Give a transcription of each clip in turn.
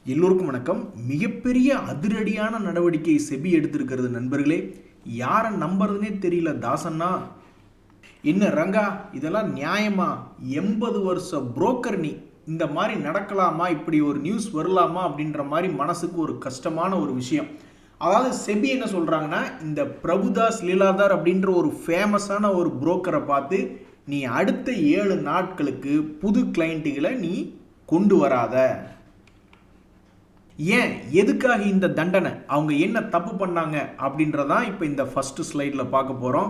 எல்லோருக்கும் வணக்கம். மிகப்பெரிய அதிரடியான நடவடிக்கை செபி எடுத்திருக்கிறது நண்பர்களே. யாரை நம்புறதுனே தெரியல. தாசன்னா என்ன ரங்கா, இதெல்லாம் நியாயமா? 80 வருஷ புரோக்கர் நீ, இந்த மாதிரி நடக்கலாமா? இப்படி ஒரு நியூஸ் வரலாமா? அப்படின்ற மாதிரி மனசுக்கு ஒரு கஷ்டமான ஒரு விஷயம். அதாவது செபி என்ன சொல்றாங்கன்னா, இந்த பிரபுதாஸ் லீலாதார் அப்படின்ற ஒரு ஃபேமஸான ஒரு புரோக்கரை பார்த்து நீ அடுத்த 7 நாட்களுக்கு புது கிளைண்ட்டுகளை நீ கொண்டு வராத. ஏன், எதுக்காக இந்த தண்டனை, அவங்க என்ன தப்பு பண்ணாங்க அப்படின்றதான் இப்போ இந்த ஃபர்ஸ்ட் ஸ்லைடில் பார்க்க போகிறோம்.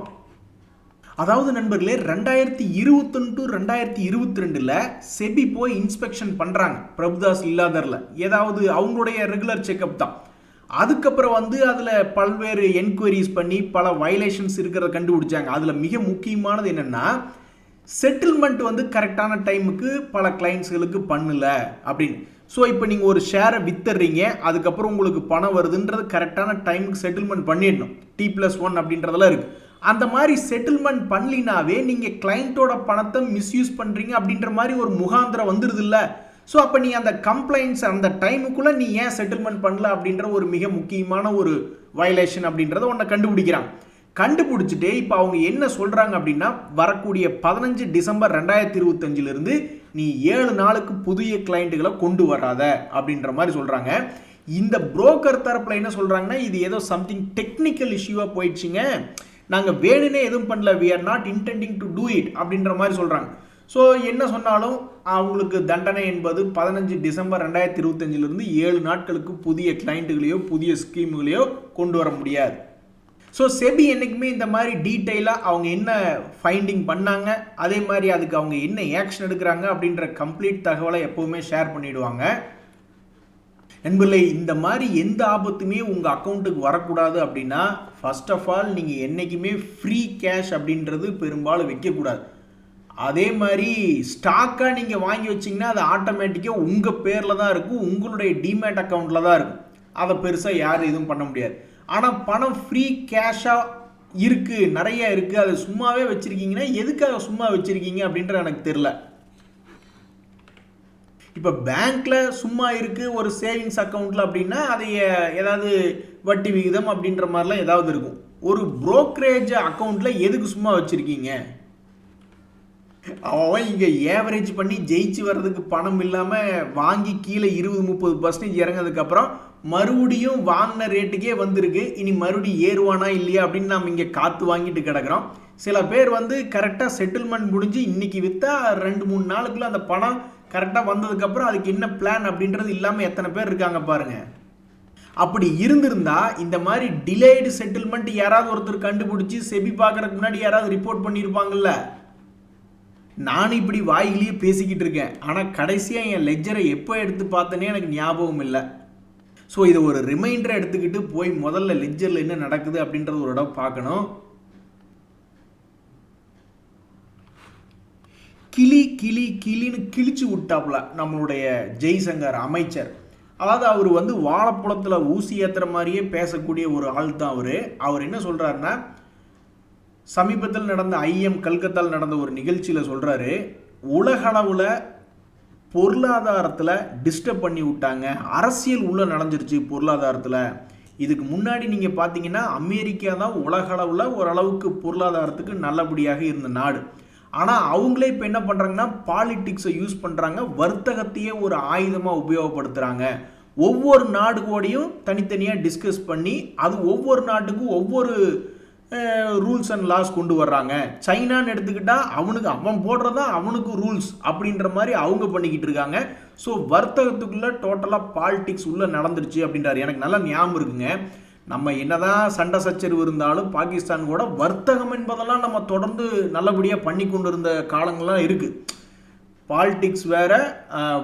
அதாவது நண்பர்களே, 2021 to 2022 செபி போய் இன்ஸ்பெக்ஷன் பண்ணுறாங்க பிரபுதாஸ் இல்லாதரில். ஏதாவது அவங்களுடைய ரெகுலர் செக்அப் தான். அதுக்கப்புறம் அதில் பல்வேறு என்கொயரிஸ் பண்ணி பல வயலேஷன்ஸ் இருக்கிறத கண்டுபிடிச்சாங்க. அதில் மிக முக்கியமானது என்னென்னா, செட்டில்மெண்ட் கரெக்டான டைமுக்கு பல கிளைண்ட்ஸ்களுக்கு பண்ணல அப்படின்னு. ஸோ இப்போ நீங்கள் ஒரு ஷேரை வித்துறீங்க, அதுக்கப்புறம் உங்களுக்கு பணம் வருதுன்றது கரெக்டான டைமுக்கு செட்டில்மெண்ட் பண்ணிடணும். T+1 அப்படின்றதெல்லாம் இருக்குது. அந்த மாதிரி செட்டில்மெண்ட் பண்ணலினாவே நீங்கள் கிளைண்ட்டோட பணத்தை மிஸ்யூஸ் பண்ணுறீங்க அப்படின்ற மாதிரி ஒரு முகாந்திரம் வந்துடுது இல்லை. ஸோ அப்போ நீ அந்த கம்ப்ளைண்ட்ஸ் அந்த டைமுக்குள்ளே நீ ஏன் செட்டில்மெண்ட் பண்ணல அப்படின்ற ஒரு மிக முக்கியமான ஒரு வயலேஷன் அப்படின்றத ஒன்றை கண்டுபிடிக்கிறாங்க. கண்டுபிடிச்சிட்டு இப்போ அவங்க என்ன சொல்கிறாங்க அப்படின்னா, வரக்கூடிய 15 டிசம்பர் 2025 நீ 7 நாளுக்கு புதிய கிளைண்ட்டுகளை கொண்டு வராத அப்படின்ற மாதிரி சொல்கிறாங்க. இந்த புரோக்கர் தரப்பில் என்ன சொல்கிறாங்கன்னா, இது ஏதோ சம்திங் டெக்னிக்கல் இஷ்யூவாக போயிடுச்சுங்க, நாங்கள் வேணுனே எதுவும் பண்ணல, we are not intending to do it அப்படின்ற மாதிரி சொல்கிறாங்க. ஸோ என்ன சொன்னாலும் அவங்களுக்கு தண்டனை என்பது 15 டிசம்பர் 2025 7 நாட்களுக்கு புதிய கிளைண்ட்டுகளையோ புதிய ஸ்கீமுகளையோ கொண்டு வர முடியாது. ஸோ செபி என்றைக்குமே இந்த மாதிரி டீட்டெயிலாக அவங்க என்ன ஃபைண்டிங் பண்ணாங்க, அதே மாதிரி அதுக்கு அவங்க என்ன ஆக்ஷன் எடுக்கிறாங்க அப்படின்ற கம்ப்ளீட் தகவலை எப்போவுமே ஷேர் பண்ணிவிடுவாங்க. நண்பர்களே, இந்த மாதிரி எந்த ஆபத்துமே உங்கள் அக்கௌண்ட்டுக்கு வரக்கூடாது அப்படின்னா, ஃபர்ஸ்ட் ஆஃப் ஆல் நீங்கள் என்றைக்குமே ஃப்ரீ கேஷ் அப்படின்றது பெரும்பாலும் வைக்கக்கூடாது. அதே மாதிரி ஸ்டாக்காக நீங்கள் வாங்கி வச்சிங்கன்னா அது ஆட்டோமேட்டிக்காக உங்கள் பேரில் தான் இருக்கும், உங்களுடைய டிமேட் அக்கௌண்ட்டில் தான் இருக்கும். அதை பெருசாக யாரும் எதுவும் பண்ண முடியாது. ஆனால் பணம் ஃப்ரீ கேஷாக இருக்குது, நிறைய இருக்குது, அதை சும்மாவே வச்சுருக்கீங்கன்னா எதுக்காக சும்மா வச்சுருக்கீங்க அப்படின்ற எனக்கு தெரில. இப்போ பேங்க்கில் சும்மா இருக்குது ஒரு சேவிங்ஸ் அக்கௌண்ட்டில் அப்படின்னா அதை ஏதாவது வட்டி விகிதம் அப்படின்ற மாதிரிலாம் ஏதாவது இருக்கும். ஒரு புரோக்கரேஜ் அக்கௌண்ட்டில் எதுக்கு சும்மா வச்சுருக்கீங்க? அவன் இங்கே ஏவரேஜ் பண்ணி ஜெயிச்சு வர்றதுக்கு பணம் இல்லாமல் வாங்கி கீழே 20-30% இறங்கிறதுக்கப்புறம் மறுபடியும் வாங்கின ரேட்டுக்கே வந்திருக்கு. இனி மறுபடியும் ஏறுவானா இல்லையா அப்படின்னு நாம் இங்கே காற்று வாங்கிட்டு கிடக்கிறோம். சில பேர் கரெக்டாக செட்டில்மெண்ட் முடிஞ்சு இன்றைக்கி விற்றா 2-3 நாளுக்குள்ள அந்த பணம் கரெக்டாக வந்ததுக்கப்புறம் அதுக்கு என்ன பிளான் அப்படின்றது இல்லாமல் எத்தனை பேர் இருக்காங்க பாருங்கள். அப்படி இருந்திருந்தா இந்த மாதிரி டிலேடு செட்டில்மெண்ட் யாராவது ஒருத்தர் கண்டுபிடிச்சி செபி பார்க்கறதுக்கு முன்னாடி யாராவது ரிப்போர்ட் பண்ணியிருப்பாங்கல்ல. நான் இப்படி வாயிலேயே பேசிக்கிட்டு இருக்கேன், ஆனால் கடைசியாக என் லெஜரை எப்போ எடுத்து பார்த்தனே எனக்கு ஞாபகம் இல்லை. ஸோ இதை ஒரு ரிமைண்டரை எடுத்துக்கிட்டு போய் முதல்ல லெஜரில் என்ன நடக்குது அப்படின்றது ஒரு இடம் பார்க்கணும். கிளின்னு கிழிச்சு விட்டாப்புல நம்மளுடைய ஜெய்சங்கர் அமைச்சர். அதாவது அவர் வாழைப்பழத்தில் ஊசி ஏற்றுற மாதிரியே பேசக்கூடிய ஒரு ஆள் தான் அவர் என்ன சொல்கிறாருன்னா, சமீபத்தில் நடந்த கல்கத்தாவில் நடந்த ஒரு நிகழ்ச்சியில் சொல்கிறாரு, உலகளவில் பொருளாதாரத்தில் டிஸ்டர்ப் பண்ணி விட்டாங்க, அரசியல் உள்ள நடந்துருச்சு பொருளாதாரத்தில். இதுக்கு முன்னாடி நீங்கள் பார்த்தீங்கன்னா அமெரிக்கா தான் உலகளவில் ஓரளவுக்கு பொருளாதாரத்துக்கு நல்லபடியாக இருந்த நாடு. ஆனால் அவங்களே இப்போ என்ன பண்ணுறாங்கன்னா, பாலிட்டிக்ஸை யூஸ் பண்ணுறாங்க, வர்த்தகத்தையே ஒரு ஆயுதமாக உபயோகப்படுத்துகிறாங்க. ஒவ்வொரு நாடுகூடையும் தனித்தனியாக டிஸ்கஸ் பண்ணி அது ஒவ்வொரு நாட்டுக்கும் ஒவ்வொரு ரூல்ஸ் அண்ட் லாஸ் கொண்டு வர்றாங்க. சைனான்னு எடுத்துக்கிட்டால் அவன் போடுறதா அவனுக்கு ரூல்ஸ் அப்படின்ற மாதிரி அவங்க பண்ணிக்கிட்டு இருக்காங்க. ஸோ வர்த்தகத்துக்குள்ளே டோட்டலாக பாலிடிக்ஸ் உள்ளே நடந்துருச்சு அப்படின்றாரு. எனக்கு நல்லா ஞாபகம் இருக்குங்க, நம்ம என்னதான் சண்டை சச்சரவு இருந்தாலும் பாகிஸ்தான் கூட வர்த்தகம் என்பதெல்லாம் நம்ம தொடர்ந்து நல்லபடியாக பண்ணி கொண்டு இருந்த காலங்கள்லாம் இருக்குது. பாலிடிக்ஸ் வேறு,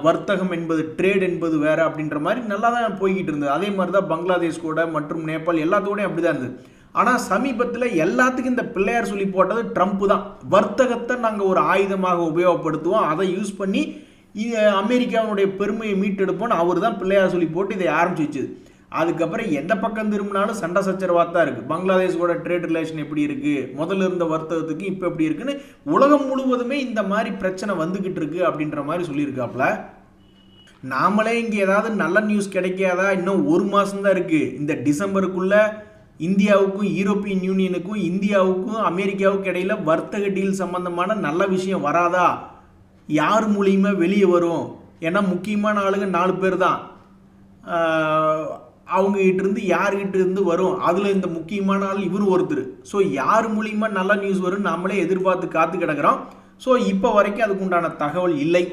வர்த்தகம் என்பது ட்ரேட் என்பது வேறு அப்படின்ற மாதிரி நல்லா தான் போய்கிட்டு இருந்தது. அதே மாதிரி தான் பங்களாதேஷ் கூட மற்றும் நேபாள் எல்லாத்தோடையும் அப்படி தான் இருந்தது. ஆனால் சமீபத்தில் எல்லாத்துக்கும் இந்த பிள்ளையார் சொல்லி போட்டது ட்ரம்ப் தான். வர்த்தகத்தை நாங்கள் ஒரு ஆயுதமாக உபயோகப்படுத்துவோம், அதை யூஸ் பண்ணி அமெரிக்காவுடைய பெருமையை மீட்டெடுப்போம்னு அவர் தான் பிள்ளையார் சொல்லி போட்டு இதை ஆரம்பிச்சு வச்சுது. அதுக்கப்புறம் எந்த பக்கம் திரும்பினாலும் சண்டை சச்சரவாக தான் இருக்குது. பங்களாதேஷோட ட்ரேட் ரிலேஷன் எப்படி இருக்குது, முதல்ல இருந்த வர்த்தகத்துக்கு இப்போ எப்படி இருக்குன்னு உலகம் முழுவதுமே இந்த மாதிரி பிரச்சனை வந்துக்கிட்டு இருக்கு அப்படின்ற மாதிரி சொல்லியிருக்காப்புல. நாமளே இங்கே ஏதாவது நல்ல நியூஸ் கிடைக்காதா? இன்னும் ஒரு மாதம் தான் இருக்குது. இந்த டிசம்பருக்குள்ள இந்தியாவுக்கும் யூரோப்பியன் யூனியனுக்கும் இந்தியாவுக்கும் அமெரிக்காவுக்கும் இடையில வர்த்தக டீல் சம்பந்தமான நல்ல விஷயம் வராதா? யார் மூலியமா வெளியே வரும்? ஏன்னா முக்கியமான ஆளுங்க 4 பேர் தான். அவங்ககிட்ட இருந்து யார்கிட்ட இருந்து வரும்? அதில் இந்த முக்கியமான ஆள் இவரும் ஒருத்தர். ஸோ யார் மூலியமா நல்ல நியூஸ் வரும் நாமளே எதிர்பார்த்து காத்து கிடக்கிறோம். ஸோ இப்போ வரைக்கும் அதுக்கு உண்டான தகவல் இல்லை.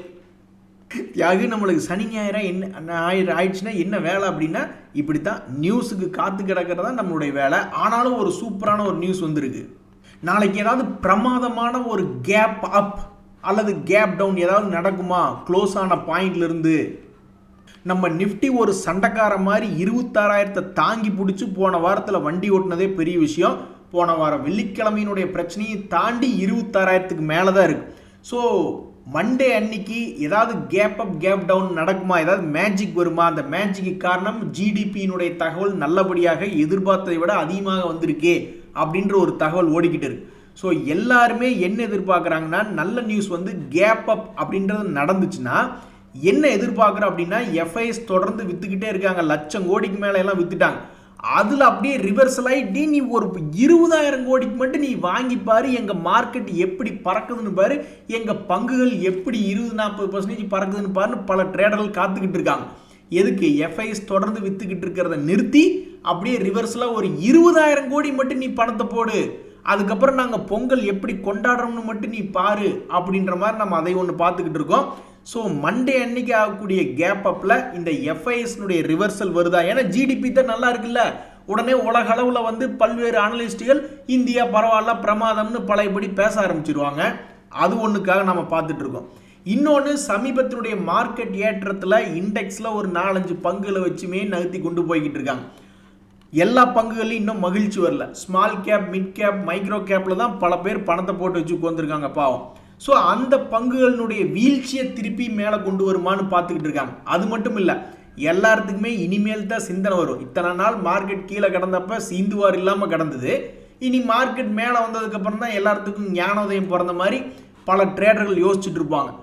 தியாகு, நம்மளுக்கு சனி ஞாயிறு ஆயிடுச்சுன்னா என்ன வேலை அப்படின்னா இப்படித்தான் நியூஸுக்கு காத்து கிடக்கிறதா நம்மளுடைய வேலை. ஆனாலும் ஒரு சூப்பரான ஒரு நியூஸ் வந்திருக்கு. நாளைக்கு ஏதாவது பிரமாதமான ஒரு கேப் அப் அல்லது கேப் டவுன் ஏதாவது நடக்குமா? க்ளோஸ் ஆன பாயிண்ட்ல இருந்து நம்ம நிஃப்டி ஒரு சண்டைக்கார மாதிரி 26,000 தாங்கி பிடிச்சி போன வாரத்தில் வண்டி ஓட்டினதே பெரிய விஷயம். போன வாரம் வெள்ளிக்கிழமையினுடைய பிரச்சனையை தாண்டி 26,000க்கு மேலே தான் இருக்குது. ஸோ மண்டே அன்னைக்கு ஏதாவது கேப் அப் கேப் டவுன் நடக்குமா? ஏதாவது மேஜிக் வருமா? அந்த மேஜிக்கு காரணம் ஜிடிபியினுடைய தகவல் நல்லபடியாக எதிர்பார்த்ததை விட அதிகமாக வந்திருக்கே அப்படின்ற ஒரு தகவல் ஓடிக்கிட்டு இருக்கு. ஸோ எல்லாருமே என்ன எதிர்பார்க்குறாங்கன்னா, நல்ல நியூஸ் வந்து கேப் அப் அப்படின்றது நடந்துச்சுன்னா என்ன எதிர்பார்க்குறோம் அப்படின்னா, எஃப்ஐஎஸ் தொடர்ந்து விற்றுக்கிட்டே இருக்காங்க. 1,00,000 கோடிக்கு மேலே எல்லாம் விற்றுட்டாங்க. அதில் அப்படியே ரிவர்சல் ஆகிட்டு நீ ஒரு 20,000 கோடிக்கு மட்டும் நீ வாங்கி பாரு, எங்கள் மார்க்கெட் எப்படி பறக்குதுன்னு பாரு, எங்கள் பங்குகள் எப்படி 20-40% பறக்குதுன்னு பாருன்னு பல ட்ரேடர்கள் காத்துக்கிட்டு இருக்காங்க. எதுக்கு? எஃப்ஐஎஸ் தொடர்ந்து விற்றுக்கிட்டு இருக்கிறத நிறுத்தி அப்படியே ரிவர்ஸில் ஒரு 20,000 கோடி மட்டும் நீ பணத்தை போடு, அதுக்கப்புறம் நாங்கள் பொங்கல் எப்படி கொண்டாடுறோம்னு மட்டும் நீ பாரு அப்படின்ற மாதிரி நம்ம அதை ஒன்று பார்த்துக்கிட்டு இருக்கோம். ஸோ மண்டே அன்னைக்கு ஆகக்கூடிய கேப் அப்பில் இந்த எஃப்ஐஎஸ்னுடைய ரிவர்சல் வருதா? ஏன்னா ஜிடிபி தான் நல்லா இருக்குல்ல, உடனே உலக அளவில் வந்து பல்வேறு அனலிஸ்டுகள் இந்தியா பரவாயில்ல பிரமாதம்னு பழையபடி பேச ஆரம்பிச்சிருவாங்க. அது ஒன்றுக்காக நம்ம பார்த்துட்டு இருக்கோம். இன்னொன்று, சமீபத்தினுடைய மார்க்கெட் ஏற்றத்தில் இண்டெக்ஸில் ஒரு 4-5 பங்குகளை வச்சுமே நகர்த்தி கொண்டு போய்கிட்டு இருக்காங்க. எல்லா பங்குகளையும் இன்னும் மகிழ்ச்சி வரல. Small cap, mid cap, micro கேப்பில் தான் பல பேர் பணத்தை போட்டு வச்சு உட்காந்துருக்காங்க பாவம். ஸோ அந்த பங்குகளினுடைய வீழ்ச்சியை திருப்பி மேலே கொண்டு வருமானு பார்த்துக்கிட்டு இருக்காங்க. அது மட்டும் இல்லை, எல்லாத்துக்குமே இனிமேல் தான் சிந்தனை வரும். இத்தனை நாள் மார்க்கெட் கீழே கிடந்தப்ப சீந்துவார் இல்லாமல் கிடந்தது. இனி மார்க்கெட் மேலே வந்ததுக்கப்புறம் தான் எல்லாத்துக்கும் ஞானோதயம் பிறந்த மாதிரி பல ட்ரேடர்கள் யோசிச்சுட்டு இருப்பாங்க.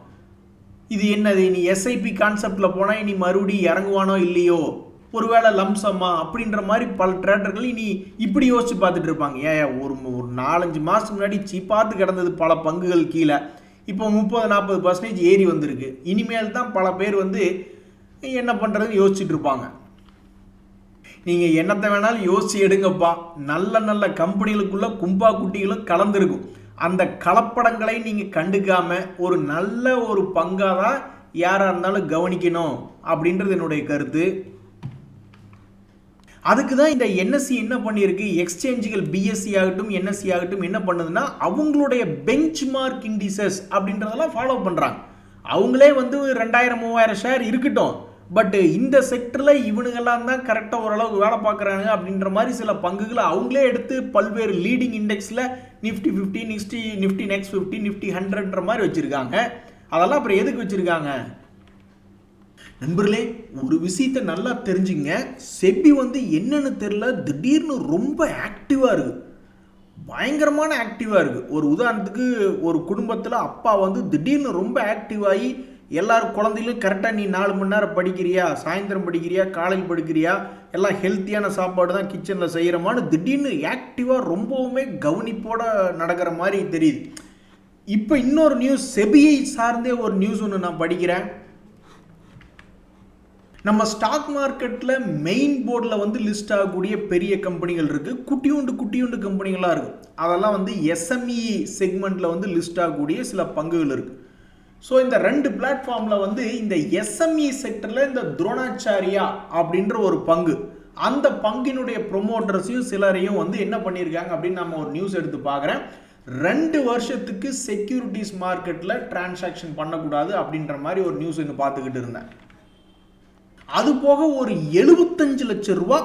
இது என்னது, இனி எஸ்ஐபி கான்செப்டில் போனால் இனி மறுபடியும் இறங்குவானோ இல்லையோ, ஒருவேளை லம்சமா அப்படின்ற மாதிரி பல ட்ரேடர்கள் இனி இப்படி யோசிச்சு பார்த்துட்டு இருப்பாங்க. ஒரு 4-5 மாதம் முன்னாடி சீப்பாத்து கிடந்தது பல பங்குகள் கீழே, இப்போ 30-40% ஏறி வந்திருக்கு. இனிமேல் தான் பல பேர் வந்து என்ன பண்ணுறதுன்னு யோசிச்சுட்டு இருப்பாங்க. நீங்கள் என்னத்தை வேணாலும் யோசிச்சு எடுங்கப்பா. நல்ல நல்ல கம்பெனிகளுக்குள்ள கும்பா குட்டிகளும் கலந்துருக்கும். அந்த கலப்படங்களை நீங்கள் கண்டுக்காம ஒரு நல்ல ஒரு பங்காக தான் யாராக இருந்தாலும் கவனிக்கணும் அப்படின்றது என்னுடைய கருத்து. அதுக்கு தான் இந்த என்எஸ்சி என்ன பண்ணியிருக்கு, எக்ஸ்சேஞ்சுகள் பிஎஸ்சி ஆகட்டும் என்எஸ்சி ஆகட்டும் என்ன பண்ணுதுன்னா, அவங்களுடைய பெஞ்ச் மார்க் இண்டிசஸ் அப்படின்றதெல்லாம் ஃபாலோ பண்ணுறாங்க. அவங்களே வந்து 2000-3000 ஷேர் இருக்கட்டும், பட் இந்த செக்டரில் இவனுங்கெல்லாம் தான் கரெக்டாக ஓரளவுக்கு வேலை பார்க்குறாங்க அப்படின்ற மாதிரி சில பங்குகளை அவங்களே எடுத்து பல்வேறு லீடிங் இண்டெக்ஸில் நிஃப்டி 50, நிஃப்டி நெக்ஸ்ட் 50, நிஃப்டி 100ன்ற மாதிரி வச்சுருக்காங்க. அதெல்லாம் அப்புறம் எதுக்கு வச்சுருக்காங்க? நண்பர்களே, ஒரு விஷயத்தை நல்லா தெரிஞ்சுங்க. செபி வந்து என்னன்னு தெரியல, திடீர்னு ரொம்ப ஆக்டிவாக இருக்குது, பயங்கரமான ஆக்டிவாக இருக்குது. ஒரு உதாரணத்துக்கு, ஒரு குடும்பத்தில் அப்பா வந்து திடீர்னு ரொம்ப ஆக்டிவாகி எல்லாரும் குழந்தைகளும் கரெக்டாக நீ 4 மணி நேரம் படிக்கிறியா, சாயந்தரம் படிக்கிறியா, காலையில் படிக்கிறியா, எல்லாம் ஹெல்த்தியான சாப்பாடு தான் கிச்சனில் செய்கிறோமான்னு திடீர்னு ஆக்டிவாக ரொம்பவுமே கவனிப்போடு நடக்கிற மாதிரி தெரியுது. இப்போ இன்னொரு நியூஸ், செபியை சார்ந்தே ஒரு நியூஸ் ஒன்று நான் படிக்கிறேன். நம்ம ஸ்டாக் மார்க்கெட்டில் மெயின் போர்டில் வந்து லிஸ்ட் ஆகக்கூடிய பெரிய கம்பெனிகள் இருக்குது, குட்டியுண்டு கம்பெனிகளாக இருக்குது. அதெல்லாம் வந்து எஸ்எம்இ செக்மெண்ட்டில் வந்து லிஸ்ட் ஆகக்கூடிய சில பங்குகள் இருக்குது. ஸோ இந்த 2 பிளாட்ஃபார்மில் வந்து இந்த எஸ்எம்இ செக்டரில் இந்த துரோணாச்சாரியா அப்படின்ற ஒரு பங்கு, அந்த பங்கினுடைய ப்ரொமோட்டர்ஸையும் சிலரையும் வந்து என்ன பண்ணியிருக்காங்க அப்படின்னு நம்ம ஒரு நியூஸ் எடுத்து பார்க்குறேன். 2 வருஷத்துக்கு செக்யூரிட்டிஸ் மார்க்கெட்டில் டிரான்சாக்ஷன் பண்ணக்கூடாது அப்படின்ற மாதிரி ஒரு நியூஸ் இன்னும் பார்த்துக்கிட்டு இருந்தேன். அது போக ஒரு 75 லட்சம் ரூபா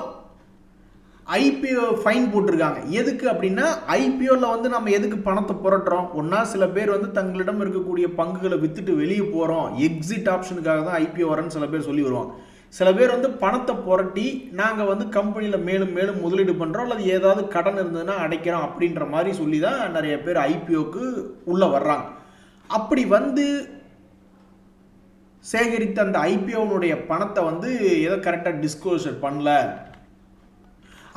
ஐபிஓ ஃபைன் போட்டிருக்காங்க. எதுக்கு அப்படின்னா, ஐபிஓவில் வந்து நம்ம எதுக்கு பணத்தை புரட்டுறோம்? ஒன்றா சில பேர் வந்து தங்களிடம் இருக்கக்கூடிய பங்குகளை விற்றுட்டு வெளியே போகிறோம், எக்ஸிட் ஆப்ஷனுக்காக தான் ஐபிஓ வரேன்னு சில பேர் சொல்லி வருவாங்க. சில பேர் வந்து பணத்தை புரட்டி நாங்கள் வந்து கம்பெனியில் மேலும் மேலும் முதலீடு பண்ணுறோம் அல்லது ஏதாவது கடன் இருந்ததுன்னா அடைக்கிறோம் அப்படின்ற மாதிரி சொல்லி தான் நிறைய பேர் ஐபிஓக்கு உள்ளே வர்றாங்க. அப்படி வந்து சேகரித்த அந்த ஐபிஓனுடைய பணத்தை வந்து ஏதோ கரெக்டாக டிஸ்க்ளோசர் பண்ணல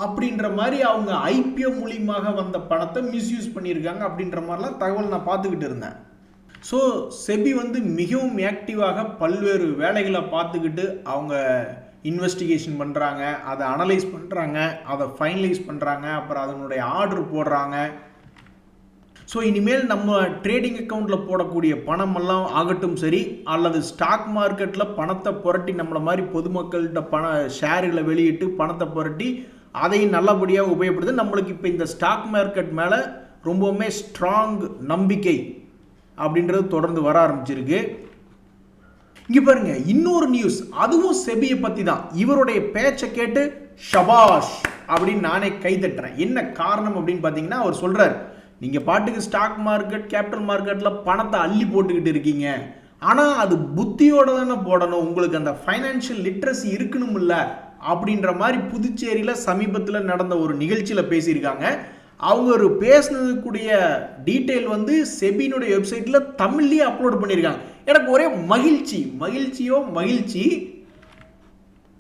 அப்படின்ற மாதிரி அவங்க ஐபிஓ மூலியமாக வந்த பணத்தை மிஸ்யூஸ் பண்ணியிருக்காங்க அப்படின்ற மாதிரிலாம் தகவல் நான் பார்த்துக்கிட்டு இருந்தேன். ஸோ செபி வந்து மிகவும் ஆக்டிவாக பல்வேறு வேலைகளை பார்த்துக்கிட்டு அவங்க இன்வெஸ்டிகேஷன் பண்ணுறாங்க, அதை அனலைஸ் பண்ணுறாங்க, அதை ஃபைனலைஸ் பண்ணுறாங்க, அப்புறம் அதனுடைய ஆர்டர் போடுறாங்க. ஸோ இனிமேல் நம்ம ட்ரேடிங் அக்கௌண்ட்டில் போடக்கூடிய பணமெல்லாம் ஆகட்டும் சரி, அல்லது ஸ்டாக் மார்க்கெட்டில் பணத்தை புரட்டி நம்மளை மாதிரி பொதுமக்கள்கிட்ட ஷேர்களை வெளியிட்டு பணத்தை புரட்டி அதையும் நல்லபடியாக உபயோகப்படுது. நம்மளுக்கு இப்போ இந்த ஸ்டாக் மார்க்கெட் மேலே ரொம்பவுமே ஸ்ட்ராங் நம்பிக்கை அப்படின்றது தொடர்ந்து வர ஆரம்பிச்சிருக்கு. இங்கே பாருங்க, இன்னொரு நியூஸ், அதுவும் செபியை பற்றி தான். இவருடைய பேச்சை கேட்டு ஷபாஷ் அப்படின்னு நானே கைதட்டுறேன். என்ன காரணம் அப்படின்னு பார்த்தீங்கன்னா, அவர் சொல்கிறார், நீங்கள் பாட்டுக்கு ஸ்டாக் மார்க்கெட் கேபிட்டல் மார்க்கெட்டில் பணத்தை அள்ளி போட்டுக்கிட்டு இருக்கீங்க, ஆனால் அது புத்தியோடு தானே போடணும், உங்களுக்கு அந்த ஃபைனான்ஷியல் லிட்ரஸி இருக்கணும்ல அப்படின்ற மாதிரி புதுச்சேரியில் சமீபத்தில் நடந்த ஒரு நிகழ்ச்சியில் பேசியிருக்காங்க. அவங்க ஒரு பேசினதுக்குரிய டீட்டெயில் வந்து செபியினுடைய வெப்சைட்டில் தமிழ்லேயே அப்லோட் பண்ணியிருக்காங்க. எனக்கு ஒரே மகிழ்ச்சி.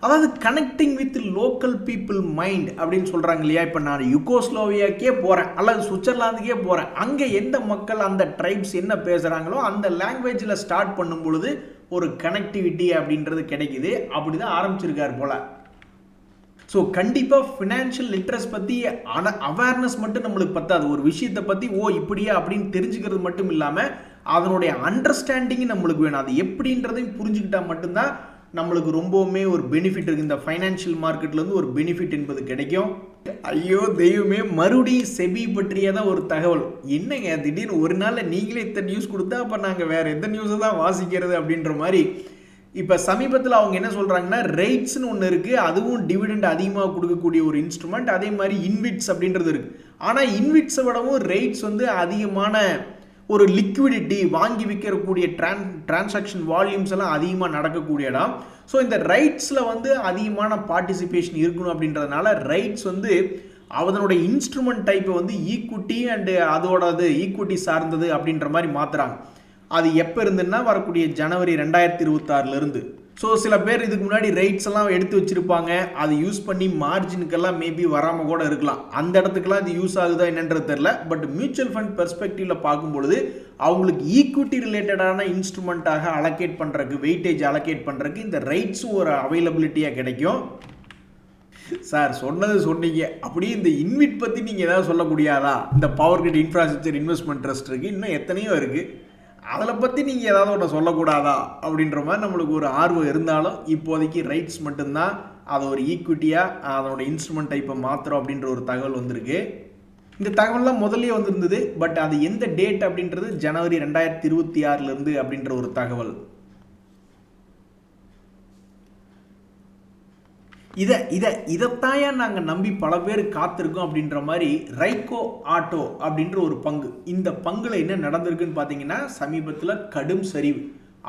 அதாவது connecting with local people mind அப்படின்னு சொல்கிறாங்க இல்லையா. இப்போ நான் யுகோஸ்லோவியாக்கே போகிறேன் அல்லது சுவிட்சர்லாந்துக்கே போகிறேன், அங்கே எந்த மக்கள் அந்த ட்ரைப்ஸ் என்ன பேசுகிறாங்களோ அந்த லாங்குவேஜில் ஸ்டார்ட் பண்ணும் பொழுது ஒரு கனெக்டிவிட்டி அப்படின்றது கிடைக்குது. அப்படி தான் ஆரம்பிச்சிருக்காரு போல். ஸோ கண்டிப்பாக ஃபினான்ஷியல் லிட்ரஸ் பற்றி அவேர்னஸ் மட்டும் நம்மளுக்கு பத்தாது. ஒரு விஷயத்தை பற்றி இப்படியா அப்படின்னு தெரிஞ்சுக்கிறது மட்டும் இல்லாமல் அதனுடைய அண்டர்ஸ்டாண்டிங் நம்மளுக்கு வேணும். அது எப்படின்றதையும் புரிஞ்சுக்கிட்டால் மட்டும்தான் நம்மளுக்கு ரொம்பவுமே ஒரு பெனிஃபிட் இருக்குது. இந்த ஃபைனான்ஷியல் மார்க்கெட்லேருந்து ஒரு பெனிஃபிட் என்பது கிடைக்கும். ஐயோ தெய்வமே, மறுபடியும் செபி பற்றிய தான் ஒரு தகவல். என்னங்க திடீர்னு ஒரு நாளில் நீங்களே இத்தனை நியூஸ் கொடுத்தா அப்போ நாங்கள் வேறு எந்த நியூஸை தான் வாசிக்கிறது அப்படின்ற மாதிரி. இப்போ சமீபத்தில் அவங்க என்ன சொல்கிறாங்கன்னா, ரெய்ட்ஸ்னு ஒன்று இருக்குது, அதுவும் டிவிடெண்ட் அதிகமாக கொடுக்கக்கூடிய ஒரு இன்ஸ்ட்ருமெண்ட். அதே மாதிரி இன்விட்ஸ் அப்படின்றது இருக்குது. ஆனால் இன்விட்ஸை விடவும் ரெய்ட்ஸ் வந்து அதிகமான ஒரு லிக்விடிட்டி, வாங்கி விற்கக்கூடிய டிரான்சாக்ஷன் வால்யூம்ஸ் எல்லாம் அதிகமாக நடக்கக்கூடிய இடம். ஸோ இந்த ரைட்ஸில் வந்து அதிகமான பார்ட்டிசிபேஷன் இருக்கணும் அப்படின்றதுனால ரைட்ஸ் வந்து அதனுடைய இன்ஸ்ட்ருமெண்ட் டைப்பை வந்து ஈக்விட்டி அண்டு அதோடது ஈக்விட்டி சார்ந்தது அப்படின்ற மாதிரி மாற்றுறாங்க. அது எப்போ இருந்துன்னா வரக்கூடிய ஜனவரி 2026 ஸோ சில பேர் இதுக்கு முன்னாடி ரைட்ஸ் எல்லாம் எடுத்து வச்சுருப்பாங்க, அது யூஸ் பண்ணி மார்ஜினுக்கெல்லாம் மேபி வராமல் கூட இருக்கலாம். அந்த இடத்துக்கெல்லாம் இது யூஸ் ஆகுதா என்னன்றது தெரில. பட் மியூச்சுவல் ஃபண்ட் பெர்ஸ்பெக்டிவில் பார்க்கும்பொழுது அவங்களுக்கு ஈக்விட்டி ரிலேட்டடான இன்ஸ்ட்ருமெண்ட்டாக அலோகேட் பண்ணுறதுக்கு, வெயிட்டேஜ் அலோகேட் பண்ணுறதுக்கு இந்த ரைட்ஸும் ஒரு அவைலபிலிட்டியாக கிடைக்கும். சார் சொன்னீங்க. அப்படியே இந்த இன்விட் பற்றி நீங்கள் ஏதாவது சொல்லக்கூடியதா? இந்த power grid infrastructure investment trust இருக்குது, இன்னும் எத்தனையோ இருக்குது, அதில் பற்றி நீங்கள் ஏதாவது ஒன்று சொல்லக்கூடாதா அப்படின்ற மாதிரி நம்மளுக்கு ஒரு ஆர்வம் இருந்தாலும் இப்போதைக்கு ரைட்ஸ் மட்டும்தான் அதை ஒரு ஈக்விட்டியாக அதோட இன்ஸ்ட்ருமெண்ட் டைப்பை மாத்திரம் அப்படின்ற ஒரு தகவல் வந்திருக்கு. இந்த தகவல்லாம் முதல்ல வந்திருந்தது. பட் அது எந்த டேட் அப்படின்றது ஜனவரி 2026 அப்படின்ற ஒரு தகவல். இதைத்தாயா நாங்கள் நம்பி பல பேர் காத்திருக்கோம் அப்படின்ற மாதிரி ரைகோ ஆட்டோ அப்படின்ற ஒரு பங்கு. இந்த பங்குல என்ன நடந்திருக்குன்னு பார்த்தீங்கன்னா, சமீபத்தில் கடும் சரிவு.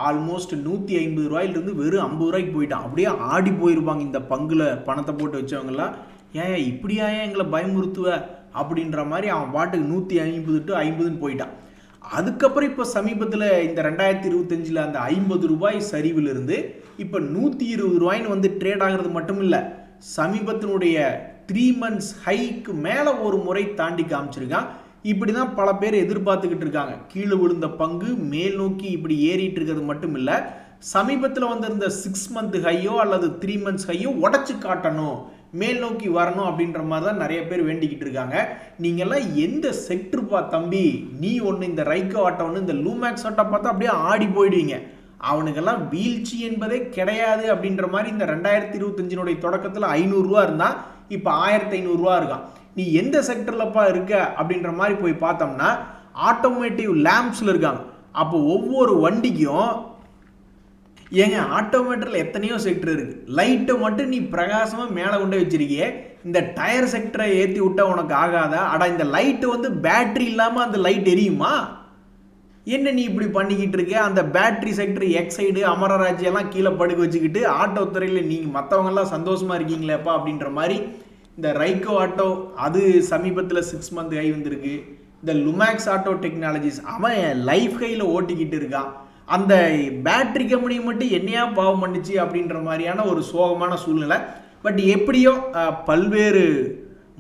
ஆல்மோஸ்ட் 150 ரூபாயிலிருந்து வெறும் 50 ரூபாய்க்கு போயிட்டான். அப்படியே ஆடி போயிருப்பாங்க இந்த பங்குல பணத்தை போட்டு வச்சவங்கலாம். ஏன் இப்படியா எங்களை பயமுறுத்துவ அப்படின்ற மாதிரி அவன் பாட்டுக்கு 150 to 50ன்னு போயிட்டான். அதுக்கப்புறம் இப்போ சமீபத்தில் இந்த 2025 அந்த 50 ரூபாய் சரிவிலிருந்து இப்போ 120 ரூபாய்ன்னு வந்து ட்ரேட் ஆகிறது மட்டும் இல்லை, சமீபத்தினுடைய 3 months ஹைக்கு மேலே ஒரு முறை தாண்டி காமிச்சிருக்கான். இப்படி தான் பல பேர் எதிர்பார்த்துக்கிட்டு இருக்காங்க. கீழே விழுந்த பங்கு மேல் நோக்கி இப்படி ஏறிட்டு இருக்கிறது மட்டும் இல்லை, சமீபத்தில் வந்திருந்த 6 month ஹையோ அல்லது 3 months ஹையோ உடச்சி காட்டணும், மேல் நோக்கி வரணும் அப்படின்ற மாதிரி தான் நிறைய பேர் வேண்டிக்கிட்டு இருக்காங்க. நீங்கள்லாம் எந்த செக்டருப்பா தம்பி? நீ ஒன்று இந்த ரைகோ ஆட்டோ ஒன்று இந்த லூமேக்ஸ் ஆட்டோ பார்த்தா அப்படியே ஆடி போயிடுவீங்க. அவனுக்கெல்லாம் வீழ்ச்சி என்பதே கிடையாது அப்படின்ற மாதிரி இந்த 2025 தொடக்கத்தில் 500 ரூபா இருந்தால் இப்போ 1500 ரூபா இருக்கான். நீ எந்த செக்டர்லப்பா இருக்க அப்படின்ற மாதிரி போய் பார்த்தோம்னா ஆட்டோமேட்டிவ் லேம்ப்ஸில் இருக்காங்க. அப்போ ஒவ்வொரு வண்டிக்கும் ஏங்க ஆட்டோமேட்டரில் எத்தனையோ செக்டர் இருக்குது, லைட்டை மட்டும் நீ பிரகாசமாக மேலே கொண்டே வச்சிருக்கியே, இந்த டயர் செக்டரை ஏற்றி விட்டா உனக்கு ஆகாதா? அடா இந்த லைட்டு வந்து பேட்ரி இல்லாமல் அந்த லைட் எரியுமா? என்ன நீ இப்படி பண்ணிக்கிட்டு இருக்க? அந்த பேட்ரி செக்டர் எக்ஸைடு அமரராஜ்யெல்லாம் கீழே படுக்க வச்சுக்கிட்டு ஆட்டோ துறையில் நீங்கள் மற்றவங்கெல்லாம் சந்தோஷமாக இருக்கீங்களேப்பா அப்படின்ற மாதிரி இந்த ரைகோ ஆட்டோ அது சமீபத்தில் 6 month ஹை வந்திருக்கு. இந்த லுமேக்ஸ் ஆட்டோ டெக்னாலஜிஸ் அவன் லைஃப் ஹையில் ஓட்டிக்கிட்டு இருக்கான். அந்த பேட்டரி கம்பெனி மட்டும் என்னையா பாவம் பண்ணிச்சு அப்படின்ற மாதிரியான ஒரு சோகமான சூழ்நிலை. பட் எப்படியோ பல்வேறு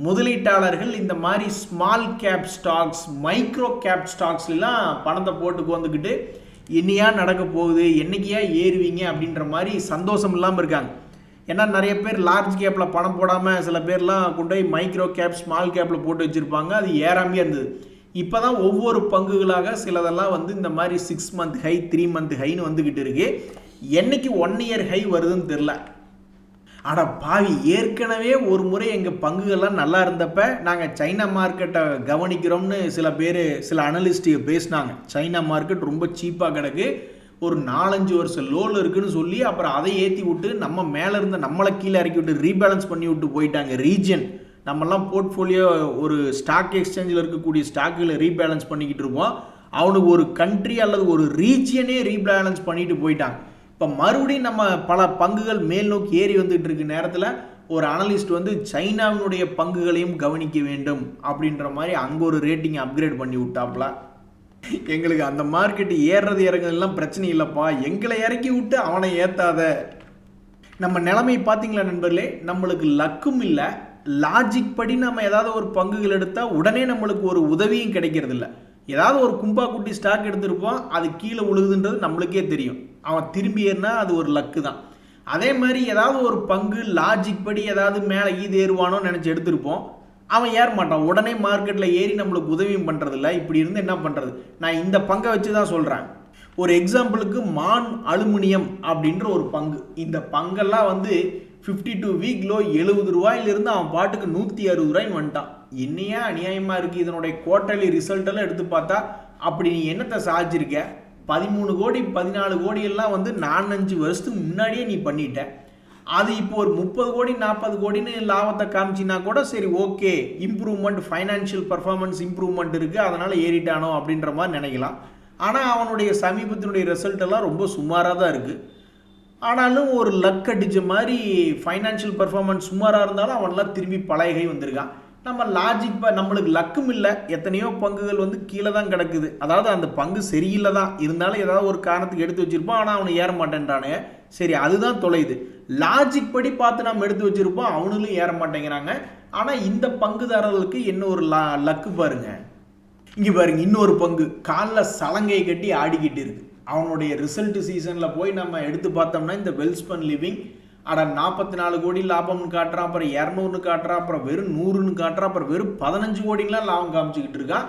முதலீட்டாளர்கள் இந்த மாதிரி small cap stocks, micro cap ஸ்டாக்ஸ்லாம் பணத்தை போட்டு வந்துக்கிட்டு என்னையா நடக்க போகுது, என்னைக்கையா ஏறுவீங்க அப்படின்ற மாதிரி சந்தோஷம் இல்லாமல் இருக்காங்க. ஏன்னா நிறைய பேர் லார்ஜ் கேப்பில் பணம் போடாமல் சில பேர்லாம் கொண்டு போய் மைக்ரோ கேப், ஸ்மால் கேப்பில் போட்டு வச்சுருப்பாங்க. அது ஏறாமே இருந்தது. இப்போ தான் ஒவ்வொரு பங்குகளாக சிலதெல்லாம் வந்து இந்த மாதிரி 6 மந்த் ஹை, 3 மந்த் ஹைன்னு வந்துக்கிட்டு இருக்கு. என்னைக்கு 1 இயர் ஹை வருதுன்னு தெரில. அட பாவி, ஏற்கனவே ஒரு முறை எங்கள் பங்குகள்லாம் நல்லா இருந்தப்ப நாங்கள் சைனா மார்க்கெட்டை கவனிக்கிறோம்னு சில பேர், சில அனலிஸ்ட்டு பேசினாங்க. சைனா மார்க்கெட் ரொம்ப சீப்பாக கிடக்கு, ஒரு 4-5 வருஷம் லோவில் இருக்குன்னு சொல்லி அப்புறம் அதை ஏற்றி விட்டு நம்ம மேலே இருந்த நம்மளை கீழே இறக்கி விட்டு ரீபேலன்ஸ் பண்ணி விட்டு போயிட்டாங்க. ரீஜன் நம்மலாம் போர்ட்ஃபோலியோ ஒரு ஸ்டாக் எக்ஸ்சேஞ்சில் இருக்கக்கூடிய ஸ்டாக்குகளை ரீபேலன்ஸ் பண்ணிக்கிட்டு இருப்போம். அவனுக்கு ஒரு கண்ட்ரி அல்லது ஒரு ரீஜியனே ரீபேலன்ஸ் பண்ணிட்டு போயிட்டாங்க. இப்போ மறுபடியும் நம்ம பல பங்குகள் மேல் நோக்கி ஏறி வந்துட்டு இருக்க நேரத்தில் ஒரு அனலிஸ்ட் வந்து சைனாவினுடைய பங்குகளையும் கவனிக்க வேண்டும் அப்படின்ற மாதிரி அங்கே ஒரு ரேட்டிங் அப்கிரேட் பண்ணி விட்டாப்ல. எங்களுக்கு அந்த மார்க்கெட்டு ஏறுறது இறங்குறதுலாம் பிரச்சனை இல்லைப்பா, எங்களை இறக்கி விட்டு அவனை ஏற்றாத. நம்ம நிலைமை பார்த்தீங்களா நண்பர்களே, நம்மளுக்கு லக்கும் இல்லை, லாஜிக் படி நம்ம ஏதாவது ஒரு பங்குகள் எடுத்தால் உடனே நம்மளுக்கு ஒரு உதவியும் கிடைக்கிறது இல்லை. ஏதாவது ஒரு கும்பா குட்டி ஸ்டாக் எடுத்திருப்போம், அது கீழே உழுகுதுன்றது நம்மளுக்கே தெரியும். அவன் திரும்பி ஏறினா அது ஒரு லக்கு தான். அதே மாதிரி ஏதாவது ஒரு பங்கு லாஜிக் படி ஏதாவது மேலே ஏறுவானோன்னு நினச்சி எடுத்திருப்போம், அவன் ஏற மாட்டான். உடனே மார்க்கெட்டில் ஏறி நம்மளுக்கு உதவியும் பண்ணுறதில்ல. இப்படி இருந்து என்ன பண்ணுறது? நான் இந்த பங்கை வச்சு தான் சொல்கிறேன். ஒரு எக்ஸாம்பிளுக்கு மான் அலுமினியம் அப்படின்ற ஒரு பங்கு. இந்த பங்கெல்லாம் வந்து 52 வீக் லோ 70 ரூபாயிலிருந்து அவன் பாட்டுக்கு 160 ரூபாய்ன்னு வந்துட்டான். என்னையா அநியாயமாக இருக்குது. இதனுடைய குவார்டர்லி ரிசல்ட்டெல்லாம் எடுத்து பார்த்தா அப்படி நீ என்னத்தை சாதிச்சிருக்க? 13 கோடி 14 கோடியெல்லாம் வந்து 4-5 வருஷத்துக்கு முன்னாடியே நீ பண்ணிட்ட. அது இப்போ ஒரு 30 கோடி 40 கோடின்னு லாபத்தை காமிச்சின்னா கூட சரி, okay, improvement, financial performance improvement இருக்குது, அதனால் ஏறிட்டானோ அப்படின்ற மாதிரி நினைக்கலாம். ஆனால் அவனுடைய சமீபத்தினுடைய ரிசல்ட் எல்லாம் ரொம்ப சுமாராக தான் இருக்குது. ஆனாலும் ஒரு லக் அடித்த மாதிரி ஃபைனான்ஷியல் பர்ஃபார்மன்ஸ் சுமாராக இருந்தாலும் அவனெல்லாம் திரும்பி பழைய வந்திருக்கான். நம்ம லாஜிக் நம்மளுக்கு லக்கும் இல்லை. எத்தனையோ பங்குகள் வந்து கீழே தான் கிடக்குது. அதாவது அந்த பங்கு சரியில்லை தான் இருந்தாலும் ஏதாவது ஒரு காரணத்துக்கு எடுத்து வச்சுருப்போம், ஆனால் அவனை ஏற மாட்டேன்றானே. சரி, அதுதான் தொலைது. லாஜிக் படி பார்த்து நம்ம எடுத்து வச்சுருப்போம், அவனுங்களும் ஏற மாட்டேங்கிறாங்க. ஆனால் இந்த பங்குதாரர்களுக்கு என்ன ஒரு லக்கு பாருங்க. இங்கே பாருங்க, இன்னொரு பங்கு காலில் சலங்கையை கட்டி ஆடிக்கிட்டு இருக்கு. அவனுடைய ரிசல்ட் சீசனில் போய் நம்ம எடுத்து பார்த்தோம்னா இந்த வெல்ஸ்பன் லிவிங் 44 கோடி லாபம்னு காட்டுறான், அப்புறம் 200ன்னு காட்டுறான், அப்புறம் வெறும் 100ன்னு காட்டுறான், அப்புறம் வெறும் 15 கோடிங்களாம் லாபம் காமிச்சிக்கிட்டு இருக்கான்.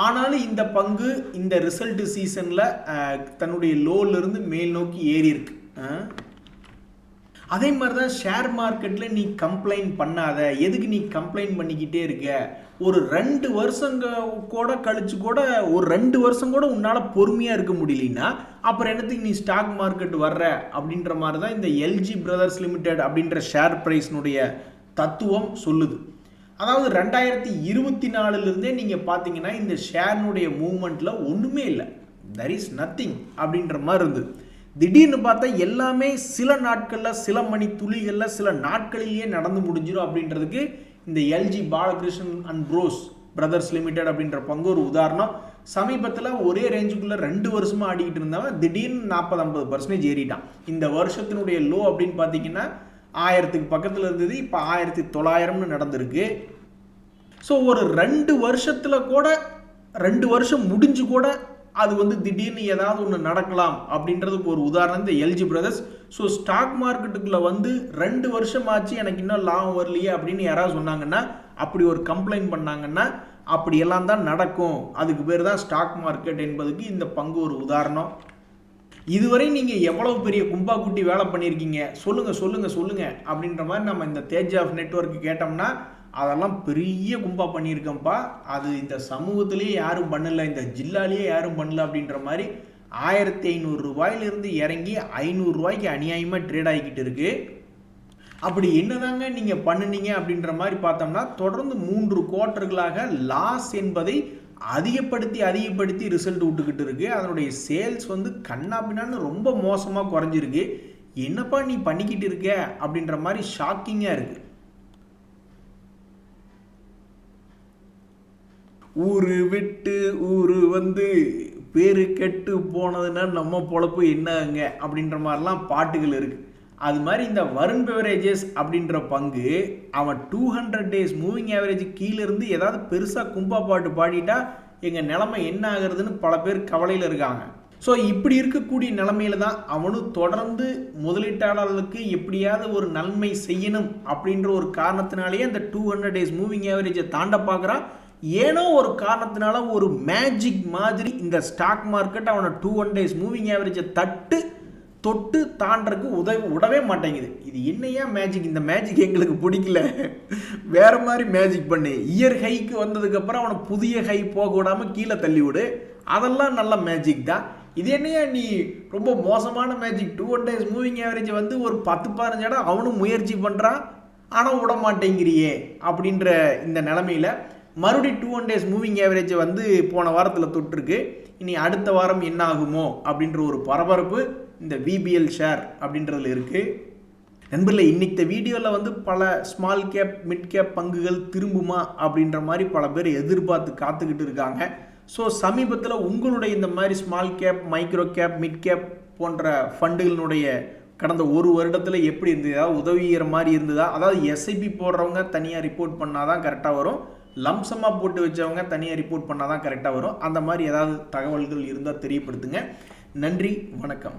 ஆனாலும் இந்த பங்கு இந்த ரிசல்ட் சீசனில் தன்னுடைய லோலிருந்து மேல் நோக்கி ஏறி இருக்கு. அதே மாதிரி தான் ஷேர் மார்க்கெட்டில் நீ கம்ப்ளைண்ட் பண்ணாத. எதுக்கு நீ கம்ப்ளைண்ட் பண்ணிக்கிட்டே இருக்க? ஒரு 2 வருஷம் கூட கழிச்சு கூட, ஒரு 2 வருஷம் கூட உன்னால் பொறுமையாக இருக்க முடியலன்னா அப்புறம் என்னத்துக்கு நீ ஸ்டாக் மார்க்கெட் வர்ற அப்படின்ற மாதிரி தான் இந்த எல்ஜி பிரதர்ஸ் லிமிடெட் அப்படின்ற ஷேர் ப்ரைஸ்னுடைய தத்துவம் சொல்லுது. அதாவது 2024 நீங்கள் பார்த்தீங்கன்னா இந்த ஷேர்னுடைய மூவ்மெண்ட்டில் ஒன்றுமே இல்லை, தர் இஸ் நத்திங் அப்படின்ற மாதிரி இருந்தது. திடீர்னு பார்த்தா எல்லாமே சில நாட்களில், சில மணி துளிகளில், சில நாட்களிலேயே நடந்து முடிஞ்சிடும் அப்படின்றதுக்கு இந்த LG Balakrishnan and bros brothers limited அப்படின்ற பங்கு ஒரு உதாரணம். சமீபத்தில் ஒரே ரேஞ்சுக்குள்ளே 2 வருஷமாக ஆடிக்கிட்டு இருந்தவன் திடீர்னு 40-50% ஏறிட்டான். இந்த வருஷத்தினுடைய லோ அப்படின்னு பார்த்தீங்கன்னா 1000க்கு பக்கத்தில் இருந்தது, இப்போ 1900ன்னு நடந்திருக்கு. ஸோ ஒரு 2 வருஷத்தில் கூட, 2 வருஷம் முடிஞ்சு கூட அது வந்து திடீர்னு ஏதாவது ஒன்று நடக்கலாம் அப்படின்றதுக்கு ஒரு உதாரணம் இந்த எல்ஜி பிரதர்ஸ். ஸோ ஸ்டாக் மார்க்கெட்டுக்குள்ளே வந்து 2 வருஷம் ஆச்சு, எனக்கு இன்னும் லாபம் வரலையே அப்படின்னு யாராவது சொன்னாங்கன்னா, அப்படி ஒரு கம்ப்ளைண்ட் பண்ணாங்கன்னா, அப்படியெல்லாம் தான் நடக்கும். அதுக்கு பேர் தான் ஸ்டாக் மார்க்கெட் என்பதுக்கு இந்த பங்கு ஒரு உதாரணம். இதுவரை நீங்கள் எவ்வளவு பெரிய கும்பா குட்டி வேலை பண்ணியிருக்கீங்க, சொல்லுங்கள் அப்படின்ற மாதிரி நம்ம இந்த தேஜ் ஆஃப் நெட்வொர்க் கேட்டோம்னா, அதெல்லாம் பெரிய கும்பா பண்ணியிருக்கேன்ப்பா, அது இந்த சமூகத்திலேயே யாரும் பண்ணல, இந்த ஜில்லாலேயே யாரும் பண்ணல அப்படின்ற மாதிரி 1500 ரூபாயிலிருந்து இறங்கி 500 ரூபாய்க்கு அநியாயமாக ட்ரேட் ஆகிக்கிட்டு இருக்கு. அப்படி என்னதாங்க நீங்கள் பண்ணுனீங்க அப்படின்ற மாதிரி பார்த்தோம்னா, தொடர்ந்து 3 குவார்ட்டர்களாக லாஸ் என்பதை அதிகப்படுத்தி ரிசல்ட் விட்டுக்கிட்டு இருக்கு. அதனுடைய சேல்ஸ் வந்து கண்ணாபின்னான்னு ரொம்ப மோசமாக குறைஞ்சிருக்கு. என்னப்பா நீ பண்ணிக்கிட்டு இருக்க அப்படின்ற மாதிரி ஷாக்கிங்காக இருக்குது. ஊரு விட்டு ஊரு வந்து பேர் கெட்டு போனதுன்னா நம்ம பொழப்பு என்னங்க அப்படின்ற மாதிரிலாம் பாட்டுகள் இருக்குது. அது மாதிரி இந்த வருண் பெவரேஜஸ் அப்படின்ற பங்கு அவன் 200 days மூவிங் ஆவரேஜ் கீழேருந்து ஏதாவது பெருசாக கும்பா பாட்டு பாடிட்டா எங்கள் நிலைமை என்ன ஆகுறதுன்னு பல பேர் கவலையில் இருக்காங்க. ஸோ இப்படி இருக்கக்கூடிய நிலைமையில தான் அவனும் தொடர்ந்து முதலீட்டாளர்களுக்கு எப்படியாவது ஒரு நன்மை செய்யணும் அப்படின்ற ஒரு காரணத்தினாலேயே அந்த 200 days மூவிங் ஆவரேஜை தாண்ட பார்க்குறான். ஏனோ ஒரு காரணத்தினால ஒரு மேஜிக் மாதிரி இந்த ஸ்டாக் மார்க்கெட் அவனை 200 days மூவிங் ஆவரேஜை தொட்டு தாண்டறதுக்கு விடவே மாட்டேங்குது. இது என்னையா மேஜிக்? இந்த மேஜிக் எங்களுக்கு பிடிக்கல, வேற மாதிரி மேஜிக் பண்ணு. இயர் ஹைக்கு வந்ததுக்கப்புறம் அவனை புதிய ஹை போக விடாமல் கீழே தள்ளி விடு, அதெல்லாம் நல்ல மேஜிக் தான். இது என்னையா நீ ரொம்ப மோசமான மேஜிக்? 200 days மூவிங் ஆவரேஜ் வந்து ஒரு 10-15 இடம் அவனும் முயற்சி பண்ணுறான், ஆனால் விட மாட்டேங்கிறியே அப்படின்ற இந்த நிலமையில மறுபடியும் 200 days மூவிங் ஆவரேஜ் வந்து போன வாரத்தில் தொட்டிருக்கு. இனி அடுத்த வாரம் என்ன ஆகுமோ அப்படின்ற ஒரு பரபரப்பு இந்த விபிஎல் ஷேர் அப்படின்றதுல இருக்குது. நண்பர்களே, இன்னைக்கு வீடியோவில் வந்து பல ஸ்மால் கேப் மிட் கேப் பங்குகள் திரும்புமா அப்படின்ற மாதிரி பல பேர் எதிர்பார்த்து காத்துக்கிட்டு இருக்காங்க. ஸோ சமீபத்தில் உங்களுடைய இந்த மாதிரி small gap micro gap mid cap போன்ற ஃபண்டுகளினுடைய கடந்த ஒரு வருடத்தில் எப்படி இருந்ததா, உதவிகிற மாதிரி இருந்ததா? அதாவது எஸ்ஐபி போடுறவங்க தனியாக ரிப்போர்ட் பண்ணால் தான் கரெக்டாக வரும், லம்சமாக போட்டு வச்சவங்க தனியாக ரிப்போர்ட் பண்ணால் தான் கரெக்டாக வரும். அந்த மாதிரி ஏதாவது தகவல்கள் இருந்தால் தெரியப்படுத்துங்க. நன்றி, வணக்கம்.